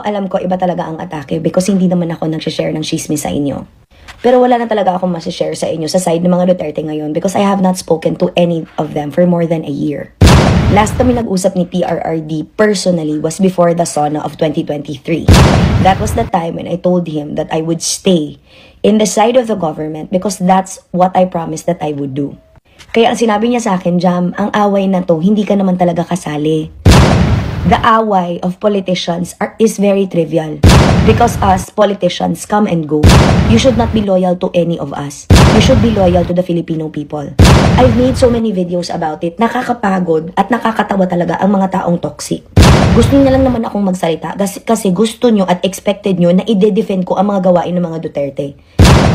alam ko, iba talaga ang atake because hindi naman ako nag-share ng chismis sa inyo. Pero wala na talaga akong masishare sa inyo sa side ng mga Duterte ngayon because I have not spoken to any of them for more than a year. Last kami nag-usap ni PRRD personally was before the SONA of 2023. That was the time when I told him that I would stay in the side of the government because that's what I promised that I would do. Kaya ang sinabi niya sa akin, Jam, ang away na to, hindi ka naman talaga kasali. The away of politicians is very trivial because us politicians come and go. You should not be loyal to any of us. You should be loyal to the Filipino people. I've made so many videos about it. Nakakapagod at nakakatawa talaga ang mga taong toxic. Gusto niyo lang naman akong magsalita kasi gusto niyo at expected niyo na i-defend ko ang mga gawain ng mga Duterte.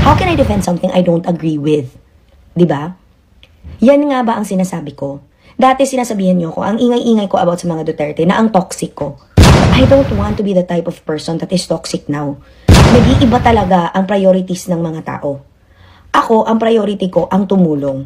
How can I defend something I don't agree with? Diba? Yan nga ba ang sinasabi ko? Dati sinasabihan niyo ko, ang ingay-ingay ko about sa mga Duterte na ang toxic ko. I don't want to be the type of person that is toxic now. Nag-iiba talaga ang priorities ng mga tao. Ako, ang priority ko ang tumulong.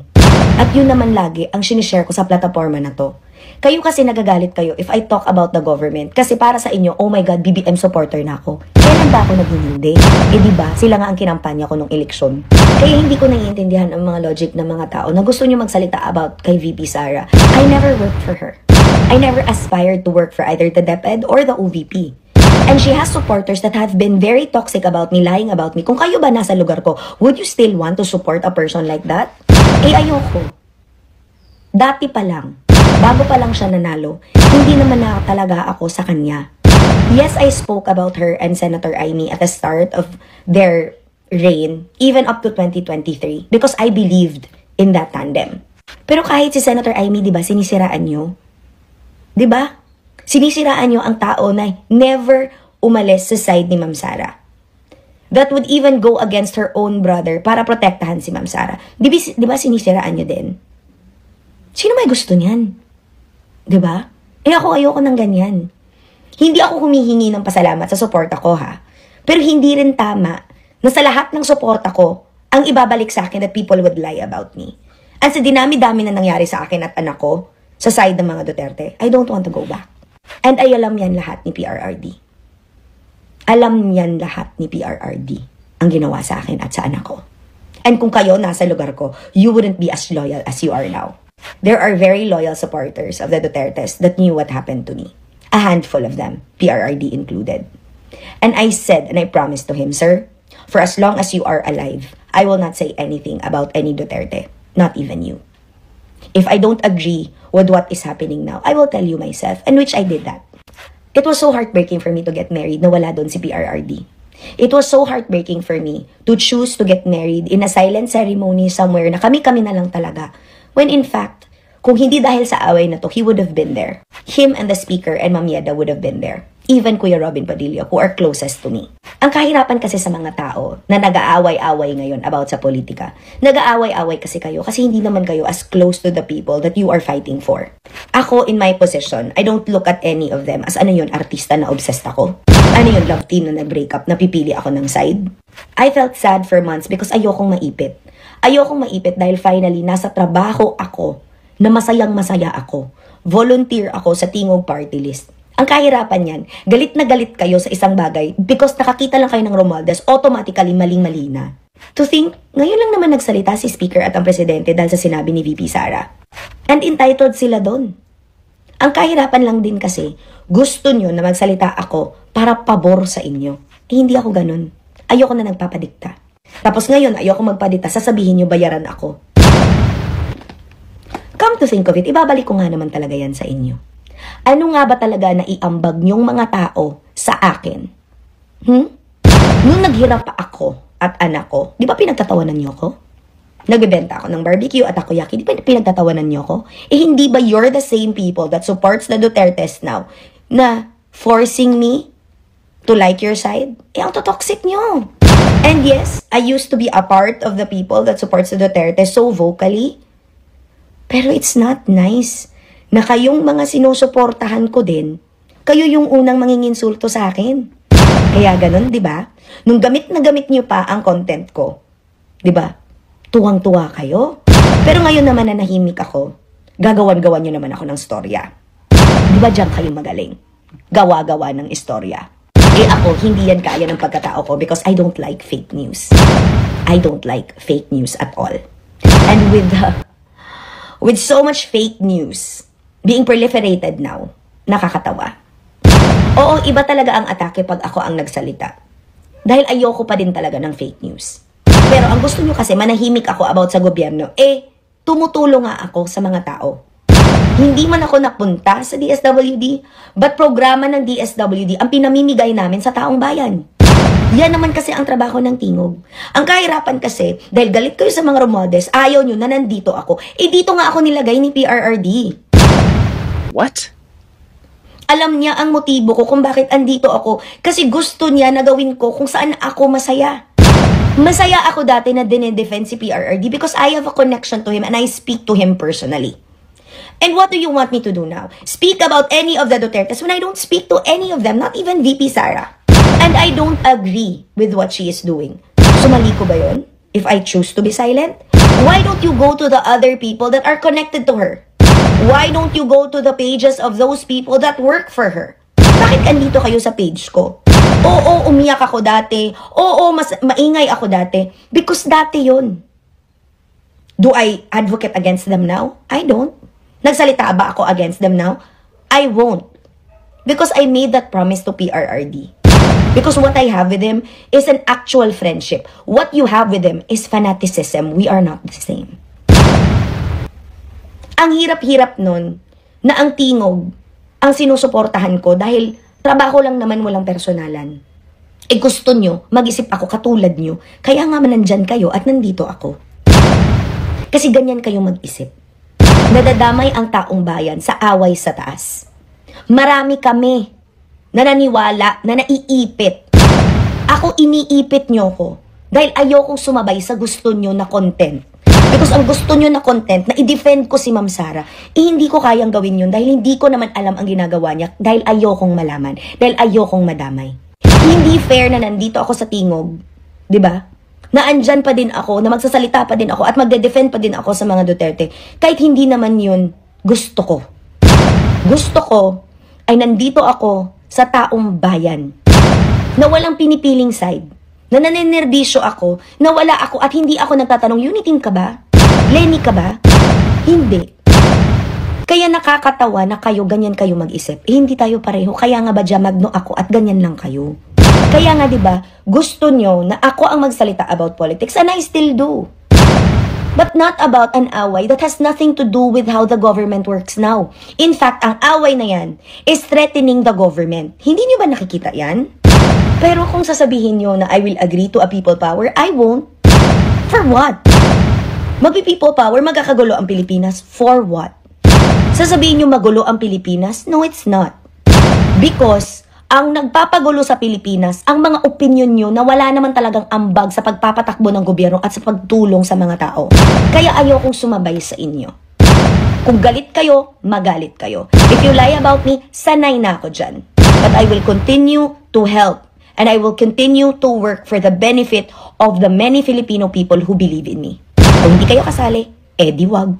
At yun naman lagi ang sinishare ko sa plataforma na to. Kayo kasi nagagalit kayo if I talk about the government. Kasi para sa inyo, oh my God, BBM supporter na ako. Kailan ba ako naging hindi? Diba, sila nga ang kinampanya ko nung eleksyon. Kaya hindi ko naiintindihan ang mga logic ng mga tao na gusto nyo magsalita about kay VP Sara. I never worked for her. I never aspired to work for either the DepEd or the OVP. And she has supporters that have been very toxic about me, lying about me. Kung kayo ba nasa lugar ko, would you still want to support a person like that? Ayoko. Dati pa lang. Bago pa lang siya nanalo, hindi naman na talaga ako sa kanya. Yes, I spoke about her and Senator Amy at the start of their reign, even up to 2023, because I believed in that tandem. Pero kahit si Senator Amy, di ba, sinisiraan nyo? Di ba? Sinisiraan nyo ang tao na never umalis sa side ni Ma'am Sara. That would even go against her own brother para protektahan si Ma'am Sara. Di ba sinisiraan nyo din? Sino may gusto niyan? Diba? Ako ayoko ng ganyan. Hindi ako humihingi ng pasalamat sa suporta ko ha. Pero hindi rin tama na sa lahat ng suporta ko, ang ibabalik sa akin that people would lie about me. At sa dinami-dami na nangyari sa akin at anak ko, sa side ng mga Duterte, I don't want to go back. And ay alam yan lahat ni PRRD. Alam yan lahat ni PRRD ang ginawa sa akin at sa anak ko. And kung kayo nasa lugar ko, you wouldn't be as loyal as you are now. There are very loyal supporters of the Dutertes that knew what happened to me. A handful of them, PRRD included. And I said and I promised to him, Sir, for as long as you are alive, I will not say anything about any Duterte, not even you. If I don't agree with what is happening now, I will tell you myself, and which I did that. It was so heartbreaking for me to get married na wala doon si PRRD. It was so heartbreaking for me to choose to get married in a silent ceremony somewhere na kami-kami na lang talaga. When in fact, kung hindi dahil sa away na to, he would have been there. Him and the speaker and Ma'am Yeda would have been there. Even Kuya Robin Padilla, who are closest to me. Ang kahirapan kasi sa mga tao na nag-aaway-away ngayon about sa politika. Nag-aaway-away kasi kayo kasi hindi naman kayo as close to the people that you are fighting for. Ako, in my position, I don't look at any of them as ano yun, artista na obsessed ako. Ano yun, love team na nag-break up, na pipili ako ng side. I felt sad for months because ayokong maipit. Ayokong maipit dahil finally nasa trabaho ako na masayang-masaya ako. Volunteer ako sa Tingog Party List. Ang kahirapan yan, galit na galit kayo sa isang bagay because nakakita lang kayo ng Romualdez, automatically maling-mali na. To think, ngayon lang naman nagsalita si Speaker at ang Presidente dahil sa sinabi ni VP Sara. And entitled sila doon. Ang kahirapan lang din kasi, gusto nyo na magsalita ako para pabor sa inyo. Hindi ako ganun. Ayoko na nagpapadikta. Tapos ngayon, ayoko magpadita, sasabihin nyo bayaran ako. Come to think of it, ibabalik ko nga naman talaga yan sa inyo. Ano nga ba talaga na iambag nyong mga tao sa akin? Nung naghirap pa ako at anak ko, di ba pinagtatawanan nyo ko? Nagbebenta ako ng barbecue at takoyaki, di ba pinagtatawanan nyo ko? Hindi ba you're the same people that supports the Dutertes now na forcing me to like your side? Ang toxic nyo. And yes, I used to be a part of the people that supports the Duterte so vocally. Pero it's not nice na kayong mga sinusuportahan ko din, kayo yung unang manginginsulto sa akin. Kaya ganun, di ba? Nung gamit na gamit nyo pa ang content ko, di ba? Tuwang-tuwa kayo. Pero ngayon naman na nahimik ako, gagawan-gawan nyo naman ako ng storya. Di ba diyan kayo magaling? Gawa-gawa ng istorya. Eh ako, hindi yan kaya ng pagkatao ko because I don't like fake news. I don't like fake news at all. And with so much fake news being proliferated now, nakakatawa. Oo, iba talaga ang atake pag ako ang nagsalita. Dahil ayoko pa din talaga ng fake news. Pero ang gusto nyo kasi manahimik ako about sa gobyerno, eh, tumutulong nga ako sa mga tao. Hindi man ako napunta sa DSWD, but programa ng DSWD ang pinamimigay namin sa taong bayan. Yan naman kasi ang trabaho ng tingog. Ang kahirapan kasi, dahil galit kayo sa mga Romualdez, ayaw nyo na nandito ako. Eh dito nga ako nilagay ni PRRD. What? Alam niya ang motibo ko kung bakit andito ako. Kasi gusto niya na gawin ko kung saan ako masaya. Masaya ako dati na dinedefend si PRRD because I have a connection to him and I speak to him personally. And what do you want me to do now? Speak about any of the Dutertes when I don't speak to any of them, not even VP Sara. And I don't agree with what she is doing. So mali ko ba yun? If I choose to be silent? Why don't you go to the other people that are connected to her? Why don't you go to the pages of those people that work for her? Bakit andito kayo sa page ko? Oo, umiyak ako dati. Oo, maingay ako dati. Because dati yun. Do I advocate against them now? I don't. Nagsalita ba ako against them now? I won't. Because I made that promise to PRRD. Because what I have with him is an actual friendship. What you have with him is fanaticism. We are not the same. Ang hirap-hirap nun na ang tingog ang sinusuportahan ko dahil trabaho lang naman, walang personalan. Eh gusto nyo, mag-isip ako katulad nyo. Kaya nga nandyan kayo at nandito ako. Kasi ganyan kayo mag-isip. Nadadamay ang taong bayan sa away sa taas. Marami kami na naniwala, na naiipit. Ako, iniipit nyo ko. Dahil ayokong sumabay sa gusto nyo na content. Because ang gusto nyo na content, na i-defend ko si Ma'am Sara, eh hindi ko kayang gawin yun dahil hindi ko naman alam ang ginagawa niya. Dahil ayokong malaman. Dahil ayokong madamay. Hindi fair na nandito ako sa tingog. 'Di ba? Na andyan pa din ako, na magsasalita pa din ako, at magde-defend pa din ako sa mga Duterte. Kahit hindi naman yun gusto ko. Gusto ko ay nandito ako sa taong bayan na walang pinipiling side, na nanenerbisyo ako, na wala ako at hindi ako nagtatanong, Uniting ka ba? Lenny ka ba? Hindi. Kaya nakakatawa na kayo, ganyan kayo mag-isip. Eh, hindi tayo pareho, kaya nga ba dyan magno ako at ganyan lang kayo? Kaya nga 'di ba, gusto nyo na ako ang magsalita about politics and I still do. But not about an away that has nothing to do with how the government works now. In fact, ang away na yan is threatening the government. Hindi nyo ba nakikita yan? Pero kung sasabihin nyo na I will agree to a people power, I won't. For what? Magpi-people power, magkakagulo ang Pilipinas. For what? Sasabihin nyo magulo ang Pilipinas? No, it's not. Because ang nagpapagulo sa Pilipinas, ang mga opinion nyo na wala naman talagang ambag sa pagpapatakbo ng gobyerno at sa pagtulong sa mga tao. Kaya ayokong sumabay sa inyo. Kung galit kayo, magalit kayo. If you lie about me, sanay na ako dyan. But I will continue to help and I will continue to work for the benefit of the many Filipino people who believe in me. Kung hindi kayo kasali, eh di wag.